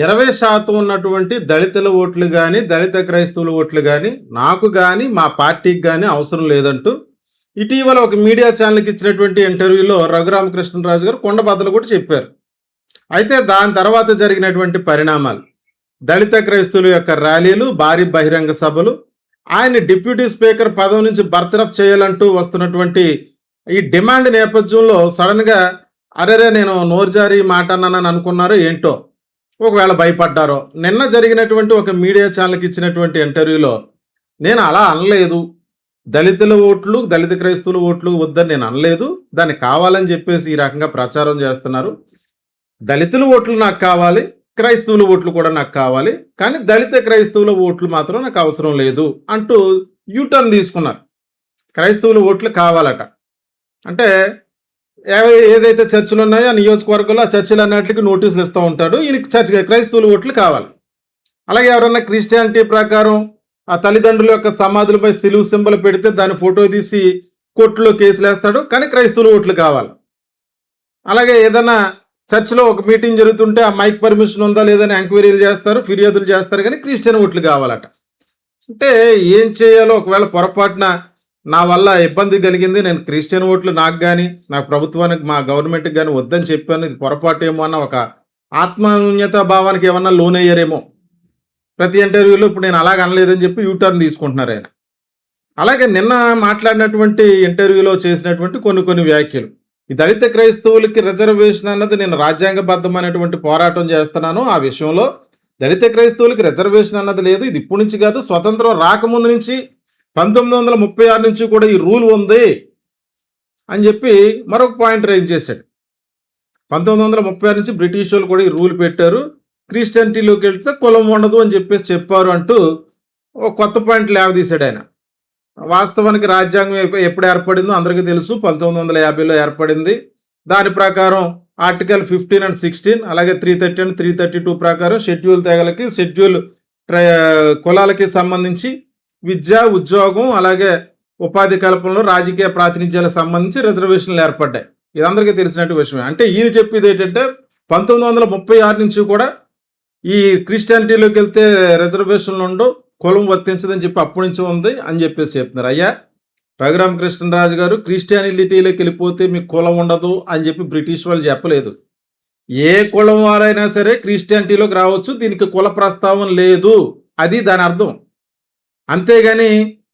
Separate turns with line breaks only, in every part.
20% ఉన్నటువంటి దళితుల ఓట్లు గాని, దళిత క్రైస్తవుల ఓట్లు గాని, నాకు గాని, మా పార్టీకి గాని అవసరం లేదంటూ ఇటీవల ఒక మీడియా ఛానల్‌కి ఇచ్చినటువంటి ఇంటర్వ్యూలో రఘురామకృష్ణరాజు గారు కుండబద్దలు కూడా చెప్పారు. అయితే దాని తర్వాత జరిగినటువంటి పరిణామాలు, దళిత క్రైస్తవుల యొక్క ర్యాలీలు, భారీ బహిరంగ సభలు, ఆయన్ని డిప్యూటీ స్పీకర్ పదవి నుంచి బర్తరఫ్ చేయాలంటూ వస్తున్నటువంటి ఈ డిమాండ్ నేపథ్యంలో సడన్‌గా అరెరే! నేను నోరు జారి మాట అన్నానని అనుకున్నారో ఏంటో! ఒకవేళ భయపడ్డారో, నిన్న జరిగినటువంటి ఒక మీడియా ఛానల్‌కి ఇచ్చినటువంటి ఇంటర్వ్యూలో నేను అలా అనలేదు. దళితుల ఓట్లు, దళిత క్రైస్తవుల ఓట్లు వద్దని నేను అనలేదు. దాన్ని కావాలని చెప్పేసి ఈ రకంగా ప్రచారం చేస్తున్నారు. దళితుల ఓట్లు నాకు కావాలి, క్రైస్తవుల ఓట్లు కూడా నాకు కావాలి. కానీ దళిత క్రైస్తవుల ఓట్లు మాత్రం నాకు అవసరం లేదు అంటూ యూటర్న్ తీసుకున్నారు. క్రైస్తవుల ఓట్లు కావాలట. అంటే ఏదైతే చర్చిలు ఉన్నాయో ఆ నియోజకవర్గంలో ఆ చర్చిలు అన్నిటికీ నోటీసులు ఇస్తూ ఉంటాడు. ఈయనకి క్రైస్తవుల ఓట్లు కావాలి. అలాగే ఎవరన్నా క్రిస్టియానిటీ ప్రకారం ఆ తల్లిదండ్రుల యొక్క సమాధులపై సిలువ సింబల్ పెడితే దాని ఫోటో తీసి కోర్టులో కేసులు వేస్తాడు. కానీ క్రైస్తవుల ఓట్లు కావాలి. అలాగే ఏదైనా చర్చిలో ఒక మీటింగ్ జరుగుతుంటే ఆ మైక్ పర్మిషన్ ఉందా లేదని ఎంక్వైరీలు చేస్తారు, ఫిర్యాదులు చేస్తారు. కానీ క్రిస్టియన్ ఓట్లు కావాలట. అంటే ఏం చేయాలో ఒకవేళ పొరపాటున నా వల్ల ఇబ్బంది కలిగింది, నేను క్రిస్టియన్ ఓట్లు నాకు కానీ నా ప్రభుత్వానికి మా గవర్నమెంట్కి కానీ వద్దని చెప్పాను, ఇది పొరపాటు ఏమో అన్న ఒక ఆత్మన్యూన్యత భావానికి ఏమన్నా లోనయ్యారేమో. ప్రతి ఇంటర్వ్యూలో ఇప్పుడు నేను అలాగ అనలేదని చెప్పి యూటర్న్ తీసుకుంటున్నారు ఆయన. అలాగే నిన్న మాట్లాడినటువంటి ఇంటర్వ్యూలో చేసినటువంటి కొన్ని వ్యాఖ్యలు, ఈ దళిత క్రైస్తవులకి రిజర్వేషన్ అన్నది నేను రాజ్యాంగబద్ధమైనటువంటి పోరాటం చేస్తున్నాను, ఆ విషయంలో దళిత క్రైస్తవులకి రిజర్వేషన్ అన్నది లేదు, ఇది ఇప్పటి నుంచి కాదు స్వతంత్రం రాకముందు నుంచి 1936 నుంచి కూడా ఈ రూల్ ఉంది అని చెప్పి మరొక పాయింట్ రైజ్ చేశాడు. 1936 నుంచి బ్రిటిష్ వాళ్ళు కూడా ఈ రూల్ పెట్టారు, క్రిస్టియానిటీలోకి వెళ్తే కులం ఉండదు అని చెప్పేసి చెప్పారు అంటూ ఒక కొత్త పాయింట్ లేవదీశాడు ఆయన. వాస్తవానికి రాజ్యాంగం ఎప్పుడు ఏర్పడిందో అందరికీ తెలుసు, 1950లో ఏర్పడింది. దాని ప్రకారం ఆర్టికల్ 15 and 16 అలాగే 330 and 332 ప్రకారం షెడ్యూల్ తెగలకి, షెడ్యూల్ కులాలకి సంబంధించి విద్య, ఉద్యోగం అలాగే ఉపాధి కల్పనలో రాజకీయ ప్రాతినిధ్యాలకు సంబంధించి రిజర్వేషన్లు ఏర్పడ్డాయి. ఇది అందరికీ తెలిసినట్టు విషయమే. అంటే ఈయన చెప్పేది ఏంటంటే 1936 నుంచి కూడా ఈ క్రిస్టియానిటీలోకి వెళ్తే రిజర్వేషన్లు ఉండవు, కులం వర్తించదని చెప్పి అప్పటి నుంచి ఉంది అని చెప్పేసి చెప్తున్నారు. అయ్యా రఘురామకృష్ణరాజు గారు, క్రిస్టియానిటీలోకి వెళ్ళిపోతే మీకు కులం ఉండదు అని చెప్పి బ్రిటిష్ వాళ్ళు చెప్పలేదు. ఏ కులం వారైనా సరే క్రిస్టియానిటీలోకి రావచ్చు, దీనికి కుల ప్రస్తావన లేదు, అది దాని అర్థం. అంతేగాని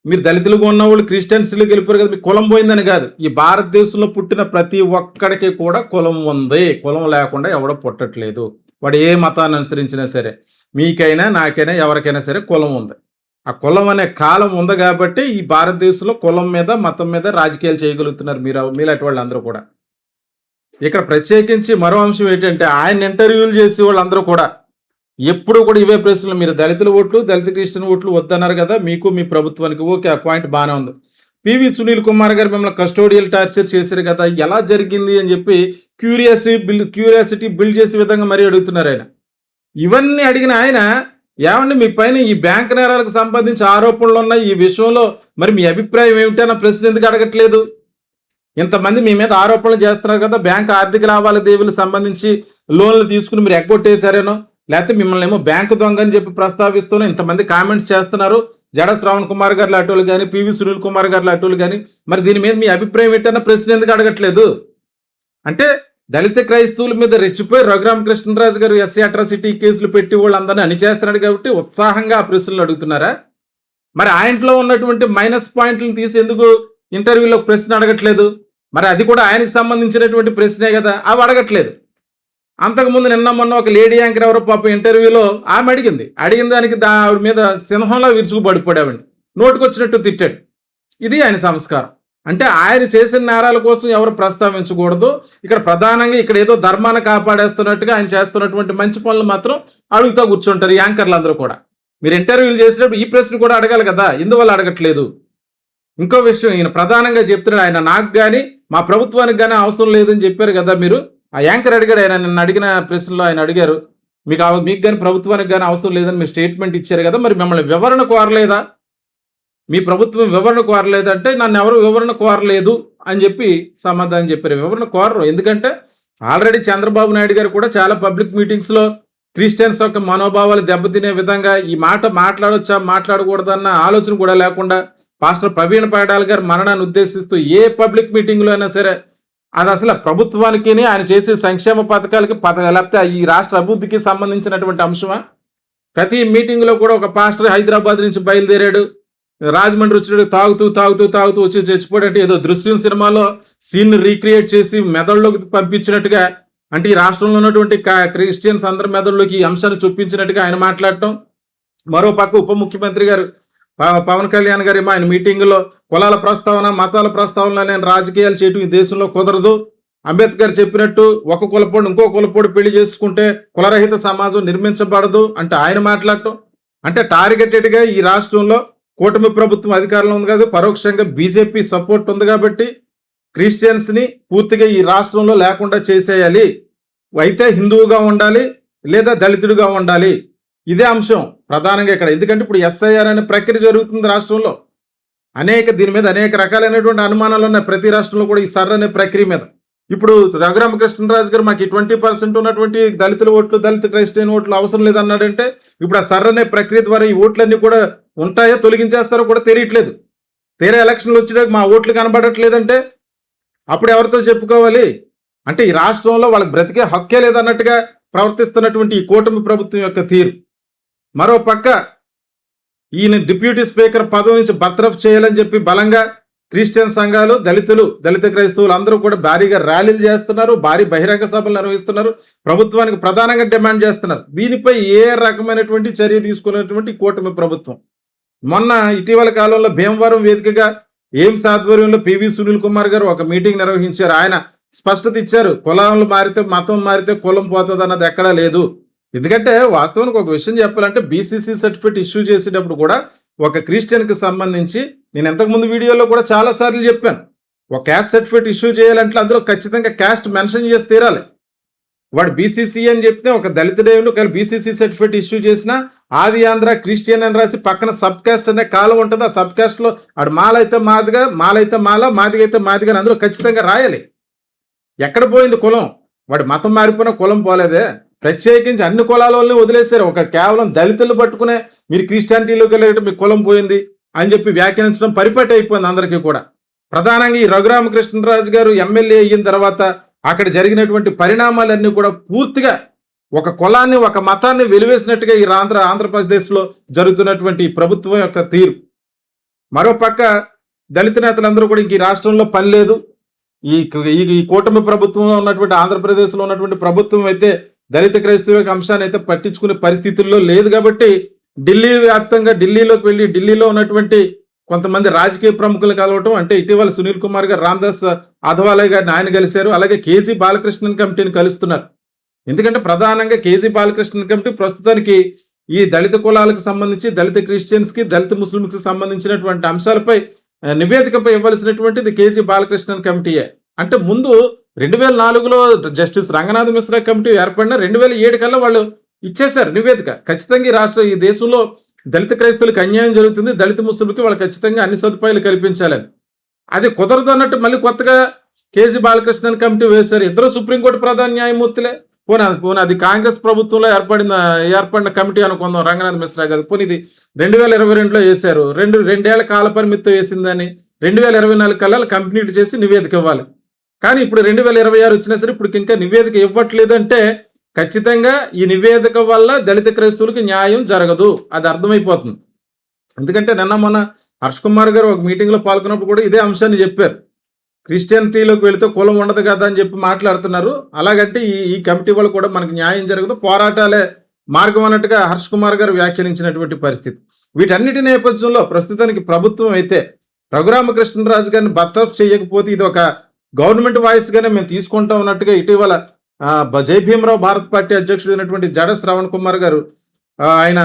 మీరు దళితులుగా ఉన్నవాళ్ళు క్రిస్టియన్స్లోకి వెళ్ళిపోయారు కదా మీకు కులం పోయిందని కాదు. ఈ భారతదేశంలో పుట్టిన ప్రతి ఒక్కడికి కూడా కులం ఉంది, కులం లేకుండా ఎవడో పుట్టట్లేదు. వాడు ఏ మతాన్ని అనుసరించినా సరే, మీకైనా నాకైనా ఎవరికైనా సరే కులం ఉంది. ఆ కులం అనే కాలం ఉంది కాబట్టి ఈ భారతదేశంలో కులం మీద, మతం మీద రాజకీయాలు చేయగలుగుతున్నారు మీలాంటి వాళ్ళు అందరూ కూడా. ఇక్కడ ప్రత్యేకించి మరో అంశం ఏంటంటే ఆయన ఇంటర్వ్యూలు చేసే వాళ్ళందరూ కూడా ఎప్పుడు కూడా ఇవే ప్రశ్నలు, మీరు దళితుల ఓట్లు, దళిత క్రిస్టియన్ ఓట్లు వద్దన్నారు కదా, మీకు మీ ప్రభుత్వానికి. ఓకే, ఆ పాయింట్ బాగానే ఉంది. పివి సునీల్ కుమార్ గారు మిమ్మల్ని కస్టోడియల్ టార్చర్ చేశారు కదా, ఎలా జరిగింది అని చెప్పి క్యూరియాసిటీ బిల్డ్ చేసే విధంగా మరీ అడుగుతున్నారు ఆయన. ఇవన్నీ అడిగిన ఆయన, ఏమండి మీ పైన ఈ బ్యాంక్ నేరాలకు సంబంధించి ఆరోపణలు ఉన్నాయి, ఈ విషయంలో మరి మీ అభిప్రాయం ఏమిటన్న ప్రశ్న ఎందుకు అడగట్లేదు? ఇంతమంది మీ మీద ఆరోపణలు చేస్తున్నారు కదా, బ్యాంక్ ఆర్థిక లావాదేవీలకు సంబంధించి లోన్లు తీసుకుని మీరు ఎగ్గొట్టేశారేనో, లేకపోతే మిమ్మల్ని ఏమో బ్యాంకు దొంగ అని చెప్పి ప్రస్తావిస్తూనే ఇంతమంది కామెంట్స్ చేస్తున్నారు. జడ శ్రావణ్ కుమార్ గారు లాంటి కానీ, పివి సునీల్ కుమార్ గారు లాంటి కానీ, మరి దీని మీద మీ అభిప్రాయం ఏంటన్న ప్రశ్న ఎందుకు అడగట్లేదు? అంటే దళిత క్రైస్తవుల మీద రెచ్చిపోయి రఘురామకృష్ణరాజు గారు ఎస్సీ అట్రాసిటీ కేసులు పెట్టి వాళ్ళందరినీ అణిచేస్తున్నాడు కాబట్టి ఉత్సాహంగా ఆ ప్రశ్నలు అడుగుతున్నారా? మరి ఆ ఇంట్లో ఉన్నటువంటి మైనస్ పాయింట్లను తీసి ఎందుకు ఇంటర్వ్యూలో ప్రశ్న అడగట్లేదు? మరి అది కూడా ఆయనకు సంబంధించినటువంటి ప్రశ్నే కదా, అవి అడగట్లేదు. అంతకుముందు నిన్న మొన్న ఒక లేడీ యాంకర్ ఎవరో పాప ఇంటర్వ్యూలో ఆమె అడిగిన దానికి ఆవిడ మీద సింహంలో విరుచుకుపడిపోయావండి, నోటుకొచ్చినట్టు తిట్టాడు. ఇది ఆయన సంస్కారం. అంటే ఆయన చేసిన నేరాల కోసం ఎవరు ప్రస్తావించకూడదు. ఇక్కడ ప్రధానంగా ఇక్కడ ఏదో ధర్మాన్ని కాపాడేస్తున్నట్టుగా ఆయన చేస్తున్నటువంటి మంచి పనులు మాత్రం అడుగుతూ కూర్చుంటారు ఈ యాంకర్లు అందరూ కూడా. మీరు ఇంటర్వ్యూలు చేసినప్పుడు ఈ ప్రశ్న కూడా అడగాలి కదా, ఎందువల్ల అడగట్లేదు? ఇంకో విషయం ఈయన ప్రధానంగా చెప్తున్నాడు, ఆయన నాకు కానీ మా ప్రభుత్వానికి కానీ అవసరం లేదని చెప్పారు కదా మీరు. ఆ యాంకర్ అడిగాడు, ఆయన నిన్న అడిగిన ప్రశ్నలో ఆయన అడిగారు, మీకు కానీ ప్రభుత్వానికి కానీ అవసరం లేదని మీరు స్టేట్మెంట్ ఇచ్చారు కదా, మరి మిమ్మల్ని వివరణ కోరలేదా? మీ ప్రభుత్వం వివరణ కోరలేదంటే నన్ను ఎవరు వివరణ కోరలేదు అని చెప్పి సమాధానం చెప్పారు. వివరణ కోరరు, ఎందుకంటే ఆల్రెడీ చంద్రబాబు నాయుడు గారు కూడా చాలా పబ్లిక్ మీటింగ్స్లో క్రిస్టియన్స్ యొక్క మనోభావాలు దెబ్బతినే విధంగా ఈ మాట మాట్లాడొచ్చా మాట్లాడకూడదన్న ఆలోచన కూడా లేకుండా పాస్టర్ ప్రవీణ్ పగడాల్ గారి మరణాన్ని ఉద్దేశిస్తూ ఏ పబ్లిక్ మీటింగ్లో అయినా సరే అది అసలు ప్రభుత్వానికి ఆయన చేసే సంక్షేమ పథకాలకి లేకపోతే ఈ రాష్ట్ర అభివృద్ధికి సంబంధించినటువంటి అంశమా? ప్రతి మీటింగ్లో కూడా ఒక పాస్టర్ హైదరాబాద్ నుంచి బయలుదేరాడు, రాజమండ్రి వచ్చాడు, తాగుతూ వచ్చి చచ్చిపోయాడంటే ఏదో దృశ్యం సినిమాలో సీన్ రీక్రియేట్ చేసి మెదడులోకి పంపించినట్టుగా, అంటే ఈ రాష్ట్రంలో ఉన్నటువంటి క్రిస్టియన్స్ అందరి మెదడులోకి ఈ అంశాన్ని చూపించినట్టుగా ఆయన మాట్లాడటం. మరో పక్క ఉప ముఖ్యమంత్రి గారు పవన్ కళ్యాణ్ గారు ఆయన మీటింగ్లో కులాల ప్రస్తావన మతాల ప్రస్తావనలో నేను రాజకీయాలు చేయటం ఈ దేశంలో కుదరదు, అంబేద్కర్ చెప్పినట్టు ఒక కులపోడు ఇంకో కులపోడు పెళ్లి చేసుకుంటే కులరహిత సమాజం నిర్మించబడదు అంటే ఆయన మాట్లాడటం. అంటే టార్గెటెడ్గా ఈ రాష్ట్రంలో కూటమి ప్రభుత్వం అధికారంలో ఉంది కాదు, పరోక్షంగా బీజేపీ సపోర్ట్ ఉంది కాబట్టి క్రిస్టియన్స్ని పూర్తిగా ఈ రాష్ట్రంలో లేకుండా చేసేయాలి, అయితే హిందువుగా ఉండాలి లేదా దళితుడిగా ఉండాలి. ఇదే అంశం ప్రధానంగా ఇక్కడ. ఎందుకంటే ఇప్పుడు ఎస్ఐఆర్ అనే ప్రక్రియ జరుగుతుంది రాష్ట్రంలో. దీని మీద అనేక రకాలైనటువంటి అనుమానాలు ఉన్నాయి ప్రతి రాష్ట్రంలో కూడా ఈ సర్ అనే ప్రక్రియ మీద. ఇప్పుడు రఘురామకృష్ణరాజు గారు మాకు 20% ఉన్నటువంటి దళితుల ఓట్లు, దళిత క్రైస్టియన్ ఓట్లు అవసరం లేదన్నాడంటే ఇప్పుడు ఆ సర్ అనే ప్రక్రియ ద్వారా ఈ ఓట్లన్నీ కూడా ఉంటాయో తొలగించేస్తారో కూడా తెలియట్లేదు. తీరా ఎలక్షన్లు వచ్చేటప్పుడు మా ఓట్లు కనబడట్లేదంటే అప్పుడు ఎవరితో చెప్పుకోవాలి? అంటే ఈ రాష్ట్రంలో వాళ్ళకి బ్రతికే హక్కే లేదన్నట్టుగా ప్రవర్తిస్తున్నటువంటి ఈ కూటమి ప్రభుత్వం యొక్క తీరు. మరో పక్క ఈయన డిప్యూటీ స్పీకర్ పదవి నుంచి బర్తరఫ్ చేయాలని చెప్పి బలంగా క్రిస్టియన్ సంఘాలు, దళిత క్రైస్తవులు అందరూ కూడా భారీగా ర్యాలీలు చేస్తున్నారు, భారీ బహిరంగ సభలు నిర్వహిస్తున్నారు, ప్రభుత్వానికి ప్రధానంగా డిమాండ్ చేస్తున్నారు. దీనిపై ఏ రకమైనటువంటి చర్య తీసుకున్నటువంటి కూటమి ప్రభుత్వం? మొన్న ఇటీవల కాలంలో భీమవరం వేదికగా ఎయిమ్స్ ఆధ్వర్యంలో పివి సునీల్ కుమార్ గారు ఒక మీటింగ్ నిర్వహించారు. ఆయన స్పష్టత ఇచ్చారు, కులాలు మారితే మతం మారితే కులం పోతుంది అన్నది ఎక్కడా లేదు. ఎందుకంటే వాస్తవానికి ఒక విషయం చెప్పాలంటే బీసీసీ సర్టిఫికేట్ ఇష్యూ చేసేటప్పుడు కూడా ఒక క్రిస్టియన్కి సంబంధించి నేను ఇంతకుముందు వీడియోలో కూడా చాలాసార్లు చెప్పాను, ఒక క్యాస్ట్ సర్టిఫికేట్ ఇష్యూ చేయాలంటే అందులో ఖచ్చితంగా క్యాస్ట్ మెన్షన్ చేసి తీరాలి. వాడు బీసీసీ అని చెప్తే ఒక దళితుడేవులు ఒకవేళ బీసీసీ సర్టిఫికేట్ ఇష్యూ చేసినా ఆది ఆంధ్ర క్రిస్టియన్ అని రాసి పక్కన సబ్ క్యాస్ట్ అనే కాలం ఉంటుంది. ఆ సబ్ క్యాస్ట్లో ఆడు మాలైతే మాదిగా, మాలైతే మాల, మాదిగా అయితే మాదిగా అందులో ఖచ్చితంగా రాయాలి. ఎక్కడ పోయింది కులం? వాడు మతం మారిపోయినా కులం పోలేదే. ప్రత్యేకించి అన్ని కులాల వాళ్ళని వదిలేశారు. ఒక కేవలం దళితులు పట్టుకునే మీరు క్రిస్టియానిటీలోకి వెళ్ళేట మీ కులం పోయింది అని చెప్పి వ్యాఖ్యానించడం పరిపాటి అయిపోయింది అందరికీ కూడా. ప్రధానంగా ఈ రఘురామకృష్ణరాజు గారు ఎమ్మెల్యే అయిన తర్వాత అక్కడ జరిగినటువంటి పరిణామాలన్నీ కూడా పూర్తిగా ఒక కులాన్ని, ఒక మతాన్ని వెలివేసినట్టుగా ఈ ఆంధ్రప్రదేశ్లో జరుగుతున్నటువంటి ప్రభుత్వం యొక్క తీరు. మరోపక్క దళిత నేతలందరూ కూడా ఇంక ఈ రాష్ట్రంలో పని లేదు, ఈ కూటమి ప్రభుత్వంలో ఉన్నటువంటి ఆంధ్రప్రదేశ్లో ఉన్నటువంటి ప్రభుత్వం అయితే దళిత క్రైస్తవ అంశాన్ని అయితే పట్టించుకునే పరిస్థితుల్లో లేదు కాబట్టి ఢిల్లీ వ్యాప్తంగా ఢిల్లీలోకి వెళ్ళి ఢిల్లీలో ఉన్నటువంటి కొంతమంది రాజకీయ ప్రముఖులు కలవటం. అంటే ఇటీవల సునీల్ కుమార్ గారు రామదాస్ అథవాలయ్ గారిని ఆయన కలిశారు, అలాగే కేజీ బాలకృష్ణన్ కమిటీని కలుస్తున్నారు. ఎందుకంటే ప్రధానంగా కేజీ బాలకృష్ణన్ కమిటీ ప్రస్తుతానికి ఈ దళిత కులాలకు సంబంధించి దళిత క్రిస్టియన్స్కి, దళిత ముస్లింకి సంబంధించినటువంటి అంశాలపై నివేదికపై ఇవ్వాల్సినటువంటిది కేజీ బాలకృష్ణన్ కమిటీయే. అంటే ముందు 2004లో జస్టిస్ రంగనాథ్ మిశ్రా కమిటీ ఏర్పడిన 2007 కల్లా వాళ్ళు ఇచ్చేశారు నివేదిక. ఖచ్చితంగా ఈ దేశంలో దళిత క్రైస్తవులకు అన్యాయం జరుగుతుంది, దళిత ముస్లింకి వాళ్ళు ఖచ్చితంగా అన్ని సదుపాయాలు కల్పించాలని. అది కుదరదు అన్నట్టు మళ్ళీ కొత్తగా కేజీ బాలకృష్ణన్ కమిటీ వేశారు. ఇద్దరు సుప్రీంకోర్టు ప్రధాన న్యాయమూర్తులే. పోనీ అది కాంగ్రెస్ ప్రభుత్వంలో ఏర్పడిన కమిటీ అనుకుందాం, రంగనాథ్ మిశ్రా గారు. పోనీ ఇది 2022లో వేశారు, రెండేళ్ల కాల పరిమితితో వేసిందని 2024 కల్లా కంప్లీట్ చేసి నివేదిక ఇవ్వాలి. కానీ ఇప్పుడు 2026 వచ్చినా సరే ఇప్పుడు ఇంకా నివేదిక ఇవ్వట్లేదంటే ఖచ్చితంగా ఈ నివేదిక వల్ల దళిత క్రైస్తవులకి న్యాయం జరగదు, అది అర్థమైపోతుంది. ఎందుకంటే మొన్న హర్ష్ కుమార్ గారు ఒక మీటింగ్లో పాల్గొన్నప్పుడు కూడా ఇదే అంశాన్ని చెప్పారు, క్రిస్టియానిటీలోకి వెళితే కులం ఉండదు కదా అని చెప్పి మాట్లాడుతున్నారు. అలాగంటే ఈ కమిటీ వాళ్ళు కూడా మనకు న్యాయం జరగదు, పోరాటాలే మార్గం అన్నట్టుగా హర్ష్ కుమార్ గారు వ్యాఖ్యానించినటువంటి పరిస్థితి. వీటన్నిటి నేపథ్యంలో ప్రస్తుతానికి ప్రభుత్వం అయితే రఘురామకృష్ణరాజు గారిని బర్తరఫ్ చేయకపోతే ఇది ఒక గవర్నమెంట్ వాయిస్ గానే మేము తీసుకుంటా ఉన్నట్టుగా ఇటీవల జై భీమరావు భారత్ పార్టీ అధ్యక్షుడైనటువంటి జడ శ్రవణ్ కుమార్ గారు ఆయన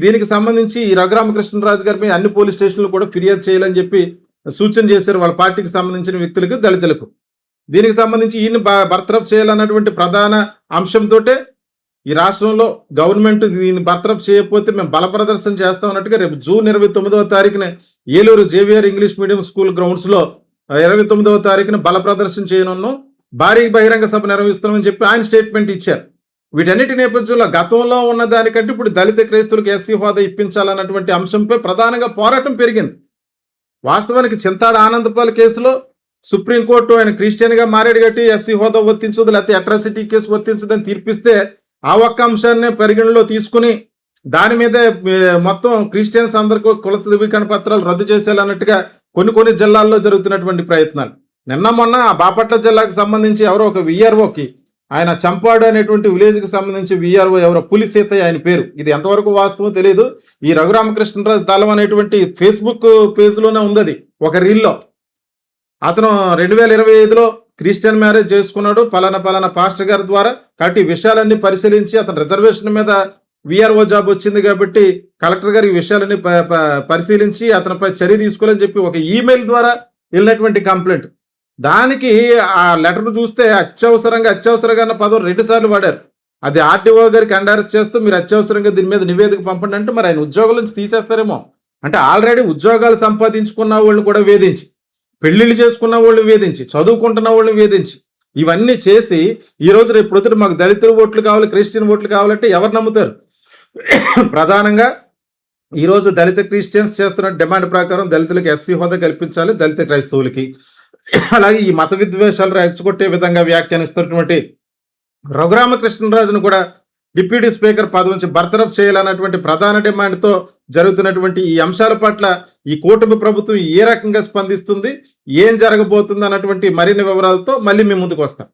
దీనికి సంబంధించి ఈ రఘురామకృష్ణరాజు గారి మీద అన్ని పోలీస్ స్టేషన్లు కూడా ఫిర్యాదు చేయాలని చెప్పి సూచన చేశారు వాళ్ళ పార్టీకి సంబంధించిన వ్యక్తులకు, దళితులకు. దీనికి సంబంధించి ఈయన బర్తరఫ్ చేయాలన్నటువంటి ప్రధాన అంశంతో ఈ రాష్ట్రంలో గవర్నమెంట్ దీన్ని బర్తరఫ్ చేయకపోతే మేము బల ప్రదర్శన చేస్తాం అన్నట్టుగా రేపు జూన్ 29వ తారీఖున Eluru JVR English medium school గ్రౌండ్స్లో 29వ తారీఖున బల ప్రదర్శన చేయనున్నాం, భారీ బహిరంగ సభ నిర్వహిస్తామని చెప్పి ఆయన స్టేట్మెంట్ ఇచ్చారు. వీటన్నిటి నేపథ్యంలో గతంలో ఉన్న దానికంటే ఇప్పుడు దళిత క్రైస్తవులకు ఎస్సీ హోదా ఇప్పించాలన్నటువంటి అంశంపై ప్రధానంగా పోరాటం పెరిగింది. వాస్తవానికి చింతాడ ఆనందపాల్ కేసులో సుప్రీంకోర్టు ఆయన క్రిస్టియన్గా మారాడు కాబట్టి ఎస్సీ హోదా వర్తించదు, లేకపోతే అట్రాసిటీ కేసు వర్తించదని తీర్పిస్తే ఆ ఒక్క అంశాన్ని పరిగణలో తీసుకుని దాని మీదే మొత్తం క్రిస్టియన్స్ అందరికీ కుల ధృవీకరణ పత్రాలు రద్దు చేసేయాలన్నట్టుగా కొన్ని జిల్లాల్లో జరుగుతున్నటువంటి ప్రయత్నాలు. నిన్న మొన్న ఆ బాపట్ల జిల్లాకు సంబంధించి ఎవరో ఒక విఆర్ఓకి, ఆయన చంపాడు అనేటువంటి విలేజ్కి సంబంధించి విఆర్ఓ ఎవరో పులిసీతయ్య ఆయన పేరు, ఇది ఎంతవరకు వాస్తవం తెలియదు. ఈ రఘురామకృష్ణరాజు దళం అనేటువంటి ఫేస్బుక్ పేజ్లోనే ఉంది అది ఒక రీల్లో. అతను 2025లో క్రిస్టియన్ మ్యారేజ్ చేసుకున్నాడు పలానా పాస్టర్ గారి ద్వారా, కాబట్టి ఈ విషయాలన్నీ పరిశీలించి అతను రిజర్వేషన్ మీద విఆర్ఓ జాబ్ వచ్చింది కాబట్టి కలెక్టర్ గారు ఈ విషయాలన్నీ పరిశీలించి అతనిపై చర్య తీసుకోవాలని చెప్పి ఒక ఈమెయిల్ ద్వారా వెళ్ళినటువంటి కంప్లైంట్. దానికి ఆ లెటర్ చూస్తే అత్యవసరంగా అన్న పదం 2 సార్లు వాడారు. అది ఆర్టీఓ గారికి ఎండారెస్ట్ చేస్తూ మీరు అత్యవసరంగా దీని మీద నివేదిక పంపండి అంటే మరి ఆయన ఉద్యోగాల నుంచి తీసేస్తారేమో. అంటే ఆల్రెడీ ఉద్యోగాలు సంపాదించుకున్న వాళ్ళని కూడా వేధించి, పెళ్లిళ్ళు చేసుకున్న వాళ్ళని వేధించి, చదువుకుంటున్న వాళ్ళని వేధించి, ఇవన్నీ చేసి ఈ రోజు రేపు ప్రొద్దుట మాకు దళితుల ఓట్లు కావాలి, క్రిస్టియన్ ఓట్లు కావాలంటే ఎవరు నమ్ముతారు? ప్రధానంగా ఈరోజు దళిత క్రిస్టియన్స్ చేస్తున్న డిమాండ్ ప్రకారం దళితులకు ఎస్సీ హోదా కల్పించాలి, దళిత క్రైస్తవులకి. అలాగే ఈ మత విద్వేషాలు రెచ్చగొట్టే విధంగా వ్యాఖ్యానిస్తున్నటువంటి రఘురామకృష్ణరాజును కూడా డిప్యూటీ స్పీకర్ పదవి నుంచి బర్తరఫ్ చేయాలన్నటువంటి ప్రధాన డిమాండ్తో జరుగుతున్నటువంటి ఈ అంశాల పట్ల ఈ కూటమి ప్రభుత్వం ఏ రకంగా స్పందిస్తుంది, ఏం జరగబోతుంది అన్నటువంటి మరిన్ని వివరాలతో మళ్ళీ మీ ముందుకు వస్తాం.